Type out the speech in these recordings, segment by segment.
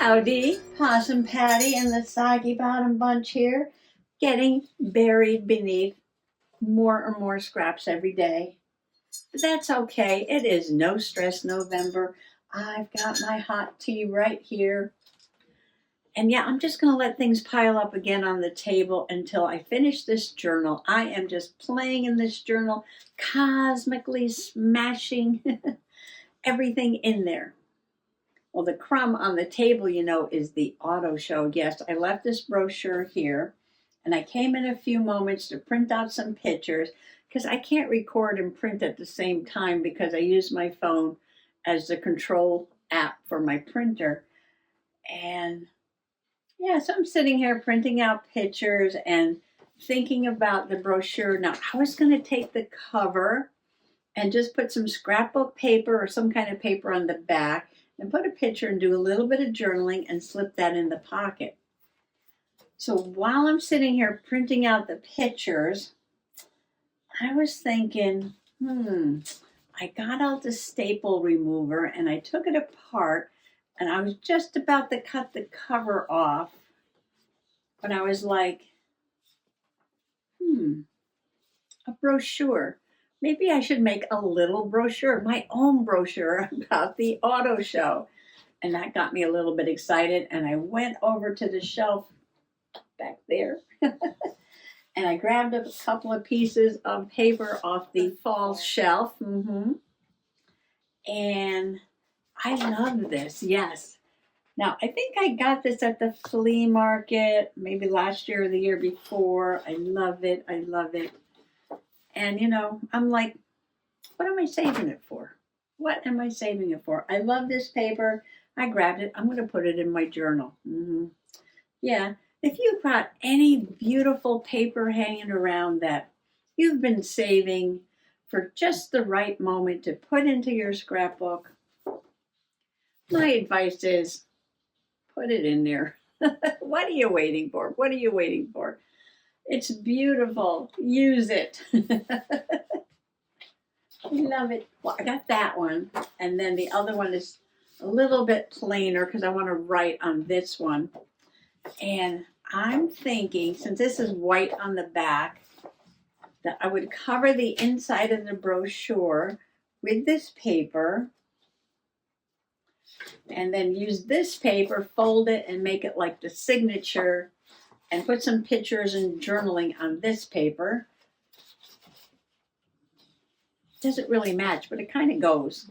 Howdy, Possum Patty and the Soggy Bottom Bunch here, getting buried beneath more and more scraps every day. But that's okay. It is no stress November. I've got my hot tea right here. And yeah, I'm just going to let things pile up again on the table until I finish this journal. I am just playing in this journal, cosmically smashing everything in there. Well, the crumb on the table, is the auto show. Yes, I left this brochure here, and I came in a few moments to print out some pictures because I can't record and print at the same time because I use my phone as the control app for my printer. And yeah, so I'm sitting here printing out pictures and thinking about the brochure. Now, I was going to take the cover and just put some scrapbook paper or some kind of paper on the back and put a picture and do a little bit of journaling and slip that in the pocket. So while I'm sitting here printing out the pictures, I was thinking, I got out the staple remover and I took it apart and I was just about to cut the cover off, but I was like, a brochure. Maybe I should make a little brochure, my own brochure about the auto show. And that got me a little bit excited. And I went over to the shelf back there. And I grabbed a couple of pieces of paper off the fall shelf. And I love this, yes. Now, I think I got this at the flea market, maybe last year or the year before. I love it. I love it. And, I'm like, what am I saving it for? What am I saving it for? I love this paper. I grabbed it. I'm going to put it in my journal. Yeah. If you've got any beautiful paper hanging around that you've been saving for just the right moment to put into your scrapbook, my advice is put it in there. What are you waiting for? What are you waiting for? It's beautiful. Use it. I love it. Well, I got that one. And then the other one is a little bit plainer because I want to write on this one. And I'm thinking, since this is white on the back, that I would cover the inside of the brochure with this paper. And then use this paper, fold it, and make it like the signature. And put some pictures and journaling on this paper. Doesn't really match, but it kind of goes.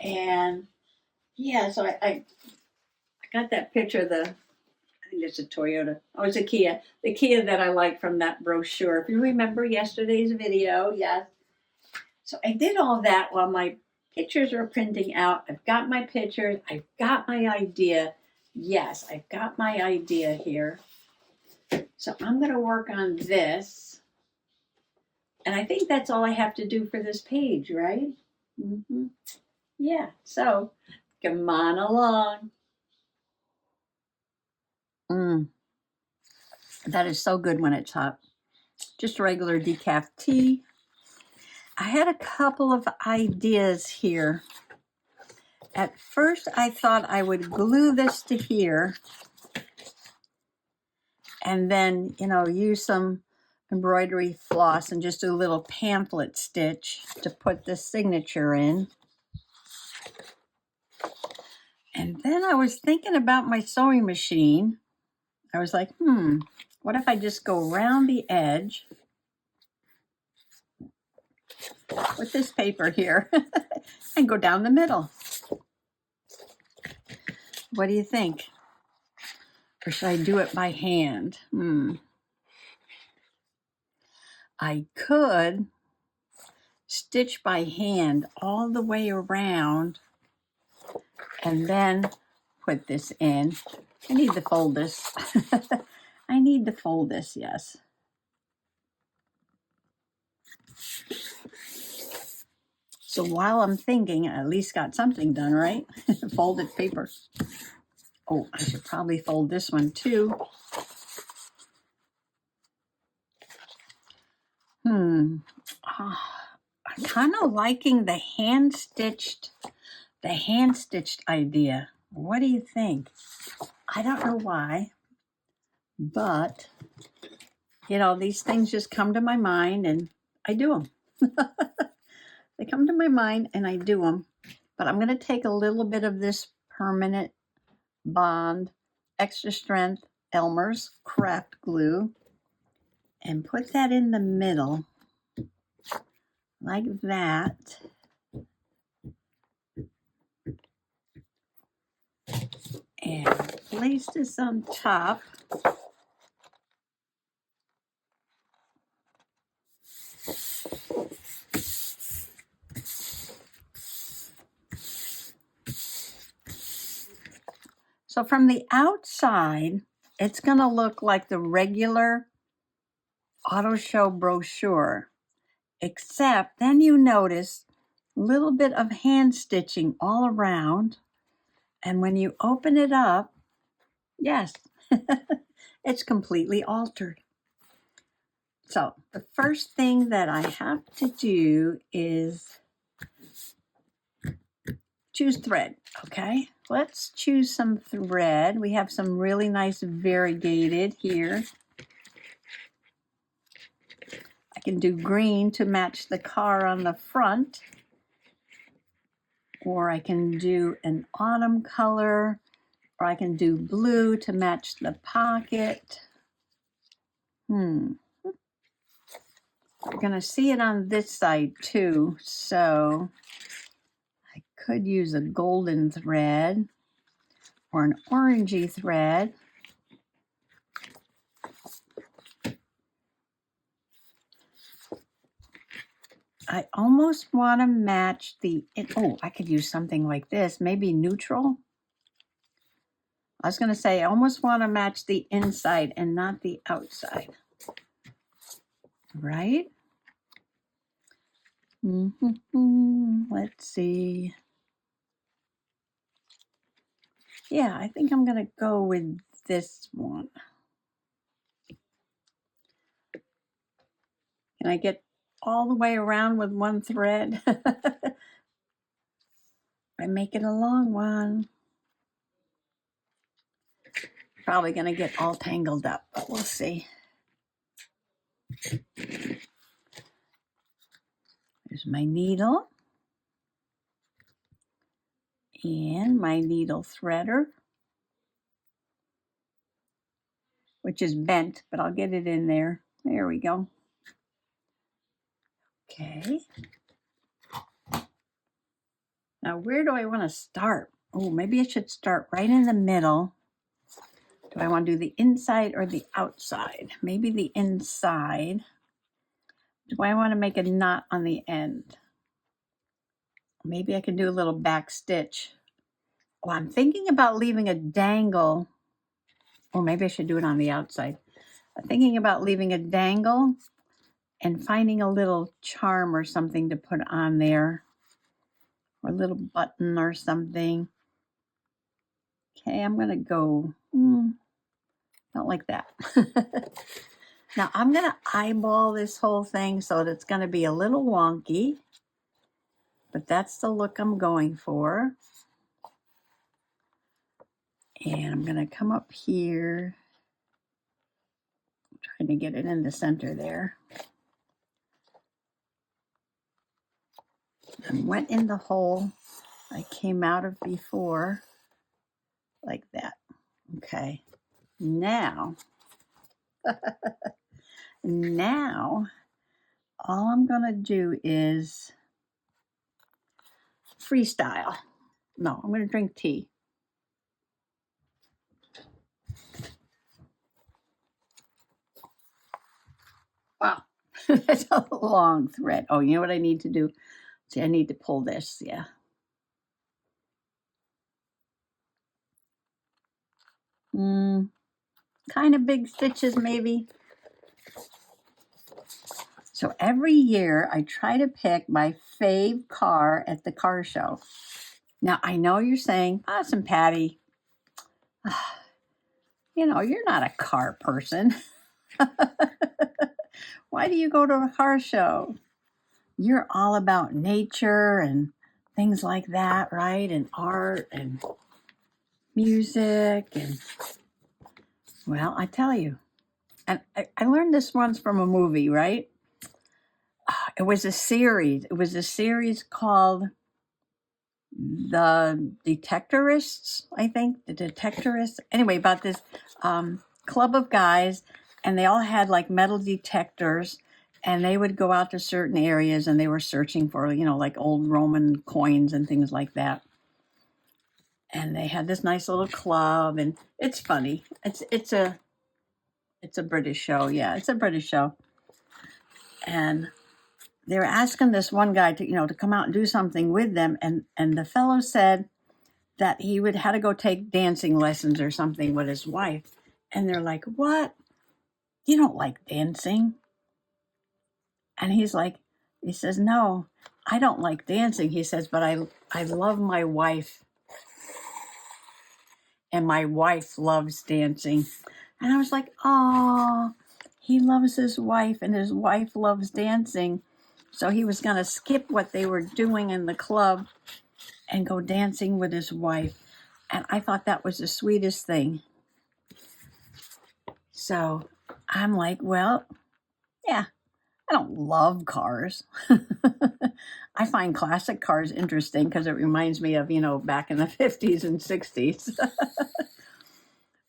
And yeah, so I got that picture of I think it's a Toyota. Oh, it's a Kia. The Kia that I like from that brochure. If you remember yesterday's video, yes. So I did all that while my pictures were printing out. I've got my pictures. I've got my idea. Yes, I've got my idea here. So I'm going to work on this. And I think that's all I have to do for this page, right? Yeah, so come on along. That is so good when it's hot. Just regular decaf tea. I had a couple of ideas here. At first, I thought I would glue this to here and then, use some embroidery floss and just do a little pamphlet stitch to put the signature in. And then I was thinking about my sewing machine. I was like, what if I just go around the edge with this paper here and go down the middle? What do you think? Or should I do it by hand? I could stitch by hand all the way around and then put this in. I need to fold this. I need to fold this, yes. So while I'm thinking, I at least got something done, right? Folded paper. Oh, I should probably fold this one too. I'm kind of liking the hand-stitched idea. What do you think? I don't know why, but, you know, these things just come to my mind and I do them. They come to my mind and I do them. But I'm going to take a little bit of this permanent bond, extra strength Elmer's craft glue and put that in the middle like that. And place this on top. So from the outside, it's going to look like the regular auto show brochure, except then you notice a little bit of hand stitching all around. And when you open it up, yes, it's completely altered. So the first thing that I have to do is choose thread, okay? Let's choose some thread. We have some really nice variegated here. I can do green to match the car on the front, or I can do an autumn color, or I can do blue to match the pocket. You're gonna see it on this side too, so I could use a golden thread or an orangey thread. I almost want to match the, oh, I could use something like this, maybe neutral. I was going to say, I almost want to match the inside and not the outside. Right? Let's see. Yeah, I think I'm going to go with this one. Can I get all the way around with one thread? I make it a long one. Probably going to get all tangled up, but we'll see. There's my needle and my needle threader, which is bent, but I'll get it in there. There we go. Okay. Now, where do I want to start? Oh, maybe I should start right in the middle. Do I want to do the inside or the outside? Maybe the inside. Do I want to make a knot on the end? Maybe I can do a little back stitch. Oh, I'm thinking about leaving a dangle. Or maybe I should do it on the outside. I'm thinking about leaving a dangle and finding a little charm or something to put on there. Or a little button or something. Okay, I'm going to go, not like that. Now I'm going to eyeball this whole thing so that it's going to be a little wonky, but that's the look I'm going for. And I'm going to come up here, trying to get it in the center there. And went in the hole I came out of before, like that. Okay, now, all I'm going to do is freestyle. No, I'm going to drink tea. Wow, that's a long thread. Oh, you know what I need to do? See, I need to pull this, yeah. Kind of big stitches maybe. So every year I try to pick my fave car at the car show. Now I know you're saying, awesome, Patty. You know, you're not a car person. Why do you go to a car show? You're all about nature and things like that, right? And art and music, and well, I tell you, and I learned this once from a movie, right? It was a series. It was a series called The Detectorists, I think. The Detectorists. Anyway, about this club of guys, and they all had like metal detectors, and they would go out to certain areas and they were searching for, like old Roman coins and things like that. And they had this nice little club, and it's funny. It's a British show. Yeah, it's a British show. And they were asking this one guy to come out and do something with them, and the fellow said that he would had to go take dancing lessons or something with his wife. And they're like, "What? You don't like dancing?" And he says, "No, I don't like dancing." He says, "But I love my wife, and my wife loves dancing." And I was like, "Oh, he loves his wife, and his wife loves dancing." So he was going to skip what they were doing in the club and go dancing with his wife. And I thought that was the sweetest thing. So I'm like, well, yeah, I don't love cars. I find classic cars interesting because it reminds me of, back in the 50s and 60s.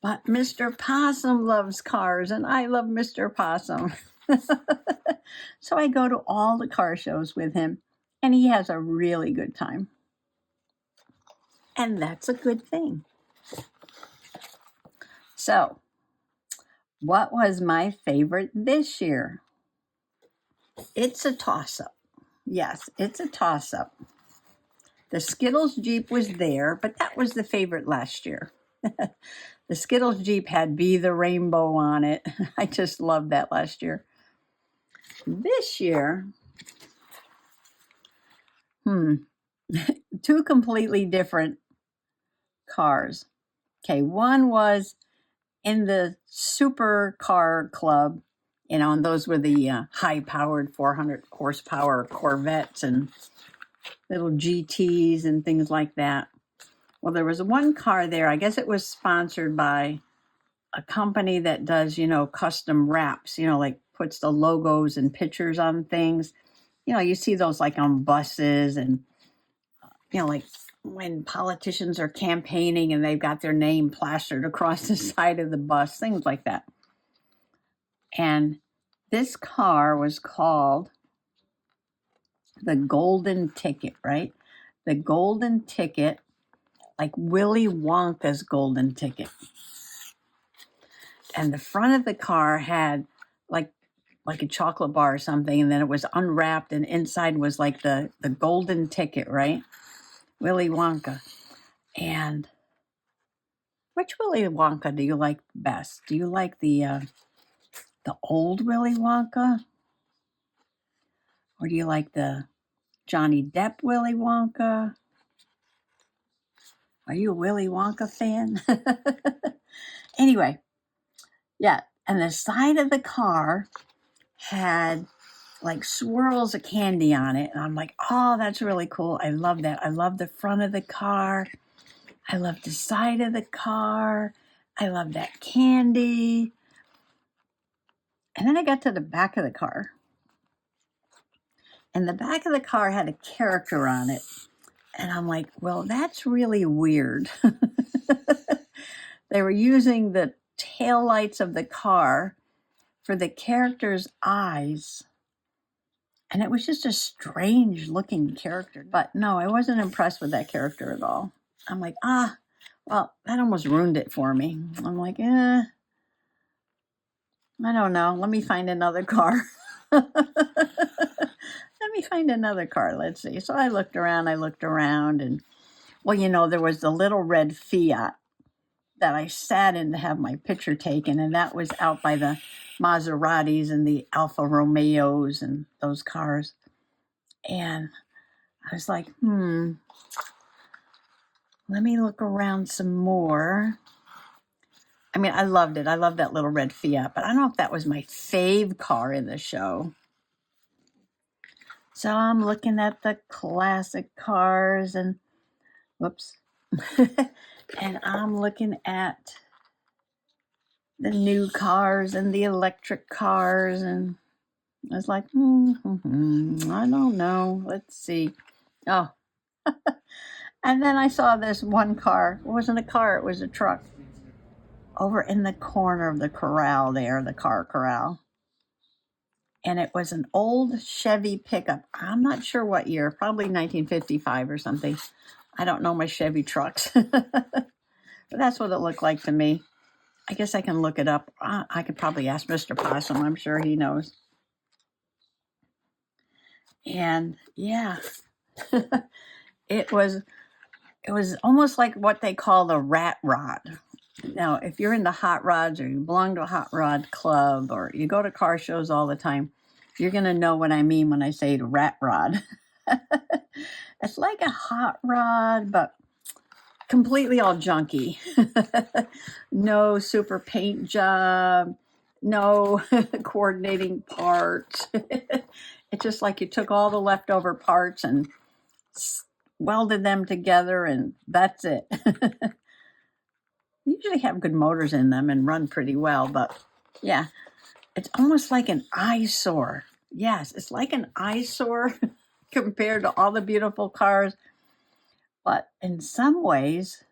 But Mr. Possum loves cars, and I love Mr. Possum. So I go to all the car shows with him, and he has a really good time. And that's a good thing. So, what was my favorite this year? It's a toss-up. Yes, it's a toss-up. The Skittles Jeep was there, but that was the favorite last year. The Skittles Jeep had Be the Rainbow on it. I just loved that last year. This year, two completely different cars. Okay, one was in the supercar club, and those were the high-powered 400 horsepower Corvettes and little GTs and things like that. Well, there was one car there. I guess it was sponsored by a company that does, custom wraps, like puts the logos and pictures on things. You see those like on buses and, like when politicians are campaigning and they've got their name plastered across the side of the bus, things like that. And this car was called the Golden Ticket, right? The Golden Ticket, like Willy Wonka's Golden Ticket. And the front of the car had like a chocolate bar or something, and then it was unwrapped, and inside was like the golden ticket, right? Willy Wonka. And which Willy Wonka do you like best? Do you like the old Willy Wonka? Or do you like the Johnny Depp Willy Wonka? Are you a Willy Wonka fan? Anyway, yeah. And the side of the car had like swirls of candy on it. And I'm like, oh, that's really cool. I love that. I love the front of the car. I love the side of the car. I love that candy. And then I got to the back of the car. And the back of the car had a character on it. And I'm like, well, that's really weird. They were using the taillights of the car for the character's eyes. And it was just a strange looking character. But no, I wasn't impressed with that character at all. I'm like, well, that almost ruined it for me. I'm like, I don't know. Let me find another car. Let me find another car. Let's see. So I looked around, and, well, there was the little red Fiat that I sat in to have my picture taken, and that was out by the Maseratis and the Alfa Romeos and those cars. And I was like, let me look around some more. I mean, I loved it. I loved that little red Fiat, but I don't know if that was my fave car in the show. So I'm looking at the classic cars and, whoops, And I'm looking at the new cars and the electric cars, and I was like, I don't know. Let's see. Oh, and then I saw this one car. It wasn't a car, it was a truck over in the corner of the corral there, the car corral. And it was an old Chevy pickup. I'm not sure what year, probably 1955 or something. I don't know my Chevy trucks, but that's what it looked like to me. I guess I can look it up. I could probably ask Mr. Possum. I'm sure he knows. And yeah, it was almost like what they call the rat rod. Now, if you're into hot rods or you belong to a hot rod club or you go to car shows all the time, you're going to know what I mean when I say the rat rod. It's like a hot rod, but completely all junky. No super paint job, no coordinating parts. It's just like you took all the leftover parts and welded them together, and that's it. Usually have good motors in them and run pretty well, but yeah, it's almost like an eyesore. Yes, it's like an eyesore compared to all the beautiful cars. But in some ways,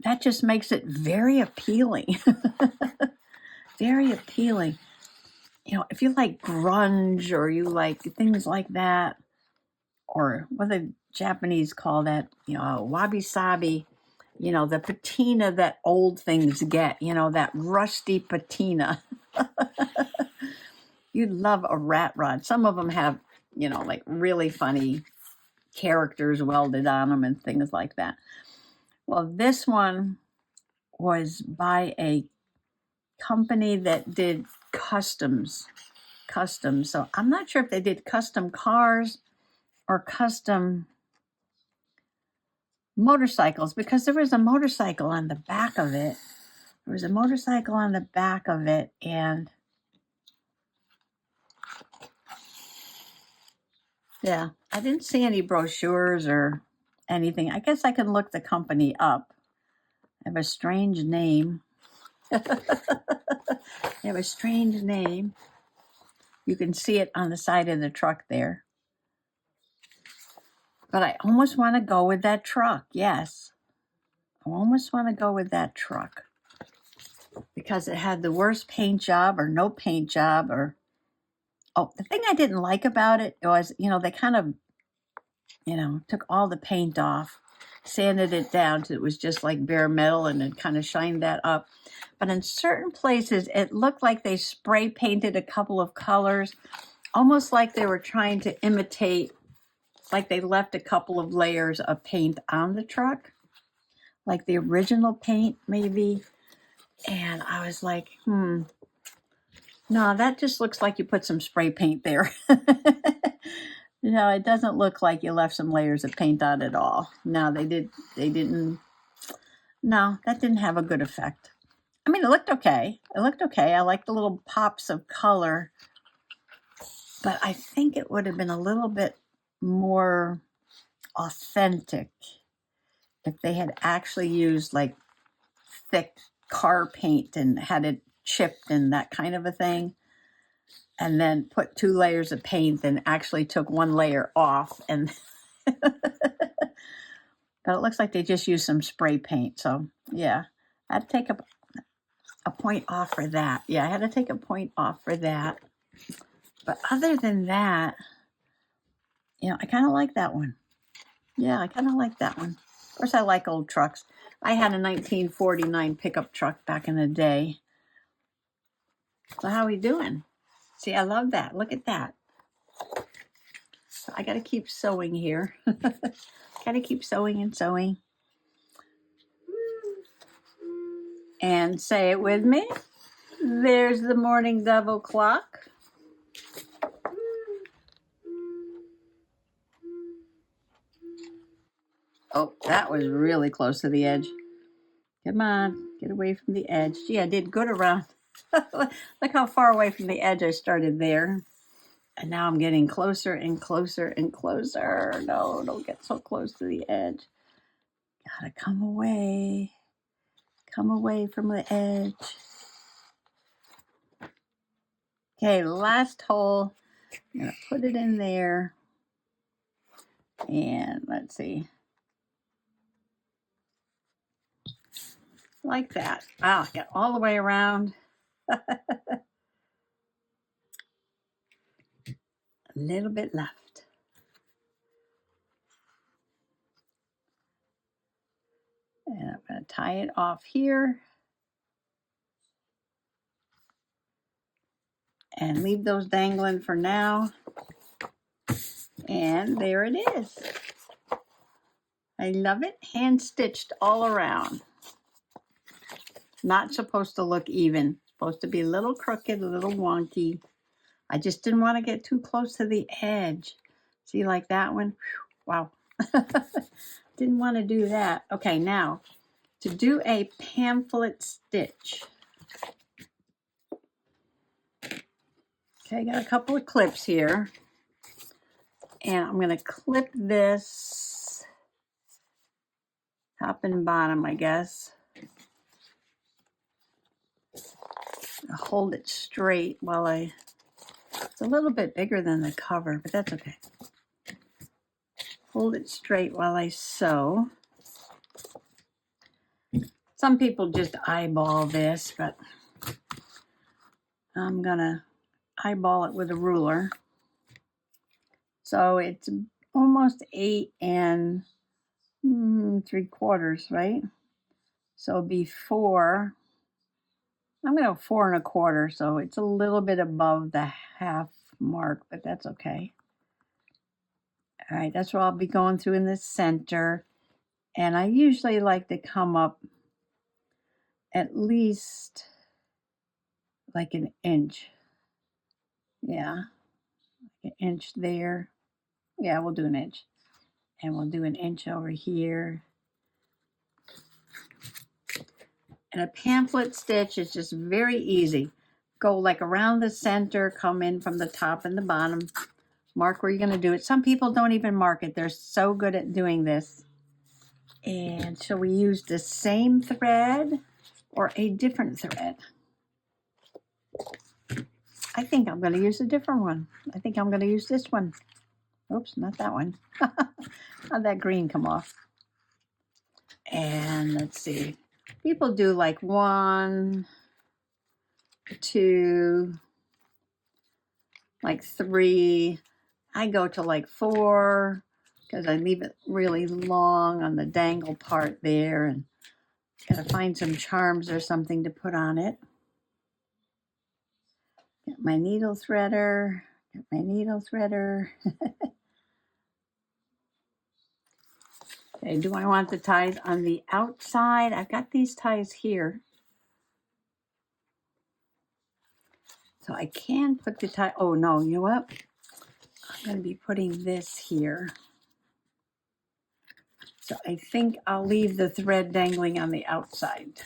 that just makes it very appealing. Very appealing. You know, if you like grunge or you like things like that, or what the Japanese call that, wabi sabi, the patina that old things get, that rusty patina. You'd love a rat rod. Some of them have, like really funny characters welded on them and things like that. Well, this one was by a company that did customs. So I'm not sure if they did custom cars or custom motorcycles, because there was a motorcycle on the back of it. And yeah, I didn't see any brochures or anything. I guess I can look the company up. They have a strange name. You can see it on the side of the truck there. But I almost want to go with that truck. Yes. I almost want to go with that truck because it had the worst paint job or no paint job the thing I didn't like about it was, they kind of, took all the paint off, sanded it down so it was just like bare metal and it kind of shined that up. But in certain places, it looked like they spray painted a couple of colors, almost like they were trying to imitate, like they left a couple of layers of paint on the truck, like the original paint maybe. And I was like, no, that just looks like you put some spray paint there. It doesn't look like you left some layers of paint on at all. No, they didn't. No, that didn't have a good effect. I mean, it looked okay. I like the little pops of color, but I think it would have been a little bit more authentic if they had actually used like thick car paint and had it chipped and that kind of a thing, and then put 2 layers of paint and actually took 1 layer off. And but it looks like they just used some spray paint. So yeah, I'd take a point off for that. Yeah, I had to take a point off for that. But other than that, I kind of like that one. Yeah, I kind of like that one. Of course, I like old trucks. I had a 1949 pickup truck back in the day. So how are we doing? See, I love that. Look at that. So I got to keep sewing here. Got to keep sewing and sewing. And say it with me. There's the morning double clock. Oh, that was really close to the edge. Come on, get away from the edge. Gee, I did good around. Look how far away from the edge I started there. And now I'm getting closer and closer and closer. No, don't get so close to the edge. Gotta come away from the edge. Okay, last hole. I'm gonna put it in there. And let's see. Like that. Wow, get all the way around. A little bit left. And I'm going to tie it off here. And leave those dangling for now. And there it is. I love it. Hand stitched all around. Not supposed to look even. Supposed to be a little crooked, a little wonky. I just didn't want to get too close to the edge. See, like that one? Wow. Didn't want to do that. Okay, now to do a pamphlet stitch. Okay, I got a couple of clips here. And I'm going to clip this top and bottom, I guess. Hold it straight while it's a little bit bigger than the cover, but that's okay. Hold it straight while I sew. Some people just eyeball this, but I'm gonna eyeball it with a ruler. So it's almost 8 3/4, right? So before, I'm gonna go 4 1/4, so it's a little bit above the half mark, but that's okay. All right, that's what I'll be going through in the center. And I usually like to come up at least like an inch. Yeah, like an inch there. Yeah, we'll do an inch. And we'll do an inch over here. And a pamphlet stitch is just very easy. Go like around the center, come in from the top and the bottom. Mark where you're going to do it. Some people don't even mark it. They're so good at doing this. And shall we use the same thread or a different thread? I think I'm going to use a different one. I think I'm going to use this one. Oops, not that one. How'd that green come off? And let's see. People do like 1, 2, like 3. I go to like 4 because I leave it really long on the dangle part there, and gotta find some charms or something to put on it. Got my needle threader. Okay, do I want the ties on the outside? I've got these ties here. So I can put the tie, oh no, you know what? I'm going to be putting this here. So I think I'll leave the thread dangling on the outside.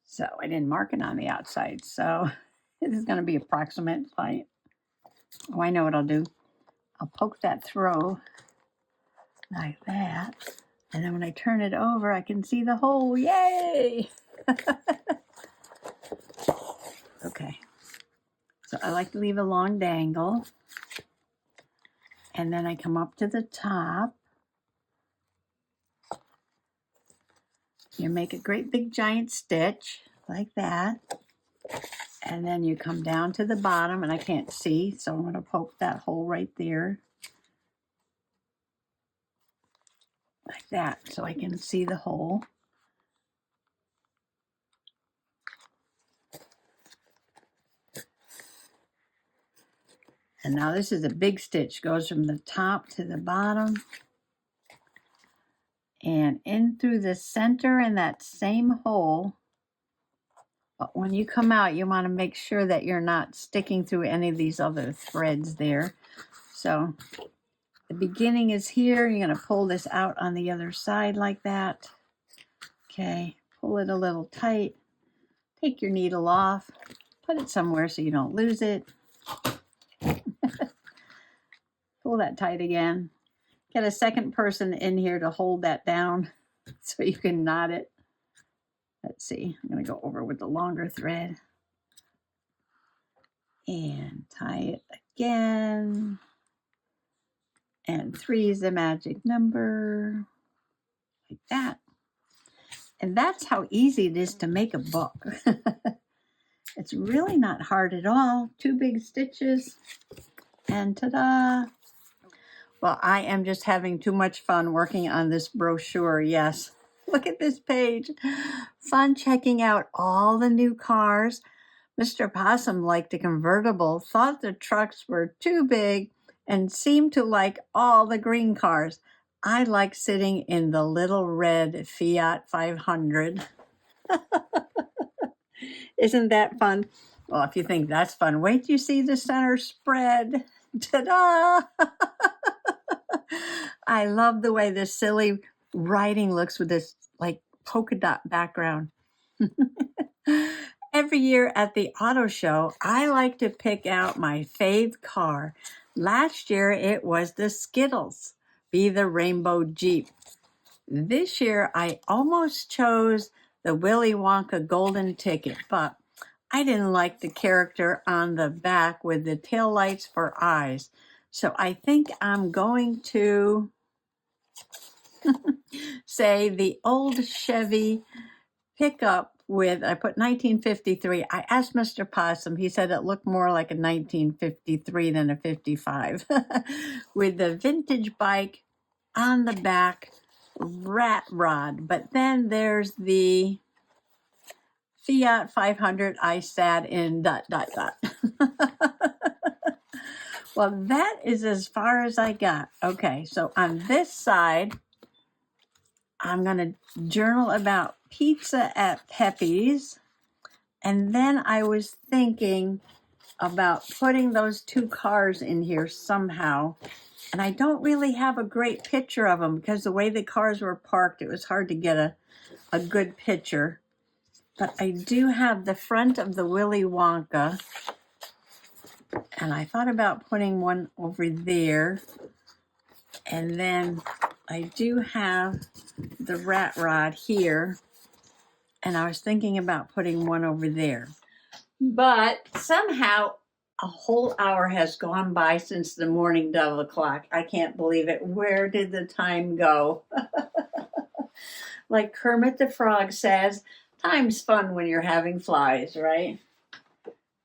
So I didn't mark it on the outside. So this is going to be approximate. Oh, I know what I'll do. I'll poke that through like that. And then when I turn it over, I can see the hole. Yay! Okay. So I like to leave a long dangle. And then I come up to the top. You make a great big giant stitch like that. And then you come down to the bottom, and I can't see, so I'm going to poke that hole right there. Like that, so I can see the hole. And now this is a big stitch, goes from the top to the bottom and in through the center in that same hole. But when you come out, you want to make sure that you're not sticking through any of these other threads there. So the beginning is here. You're going to pull this out on the other side like that. Okay, pull it a little tight. Take your needle off. Put it somewhere so you don't lose it. Pull that tight again. get a second person in here to hold that down so you can knot it. Let's see, I'm going to go over with the longer thread and tie it again. And 3 is the magic number, like that. And that's how easy it is to make a book. It's really not hard at all. 2 big stitches, and ta-da! Well, I am just having too much fun working on this brochure, yes. Look at this page. Fun checking out all the new cars. Mr. Possum liked a convertible, thought the trucks were too big, and seemed to like all the green cars. I like sitting in the little red Fiat 500. Isn't that fun? Well, if you think that's fun, wait till you see the center spread. Ta-da! I love the way this silly writing looks with this like polka dot background. Every year at the auto show, I like to pick out my fave car. Last year, it was the Skittles, be the Rainbow Jeep. This year, I almost chose the Willy Wonka golden ticket, but I didn't like the character on the back with the taillights for eyes. So I think I'm going to say the old Chevy pickup with, I put 1953. I asked Mr. Possum, he said it looked more like a 1953 than a 55. With the vintage bike on the back, rat rod. But then there's the Fiat 500 I sat in ... Well, that is as far as I got. Okay, so on this side, I'm going to journal about pizza at Pepe's. And then I was thinking about putting those 2 cars in here somehow. And I don't really have a great picture of them because the way the cars were parked, it was hard to get a good picture. But I do have the front of the Willy Wonka. And I thought about putting one over there. And then I do have the rat rod here. And I was thinking about putting one over there. But somehow a whole hour has gone by since the morning dove o'clock. I can't believe it. Where did the time go? Like Kermit the Frog says, time's fun when you're having flies, right?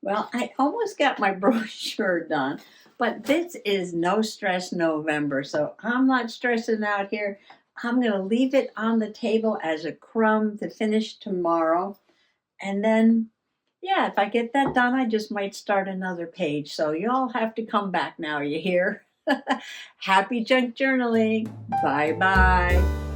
Well, I almost got my brochure done, but this is no stress November, so I'm not stressing out here. I'm going to leave it on the table as a crumb to finish tomorrow. And then, yeah, if I get that done, I just might start another page. So you all have to come back now, you hear? Happy junk journaling. Bye-bye.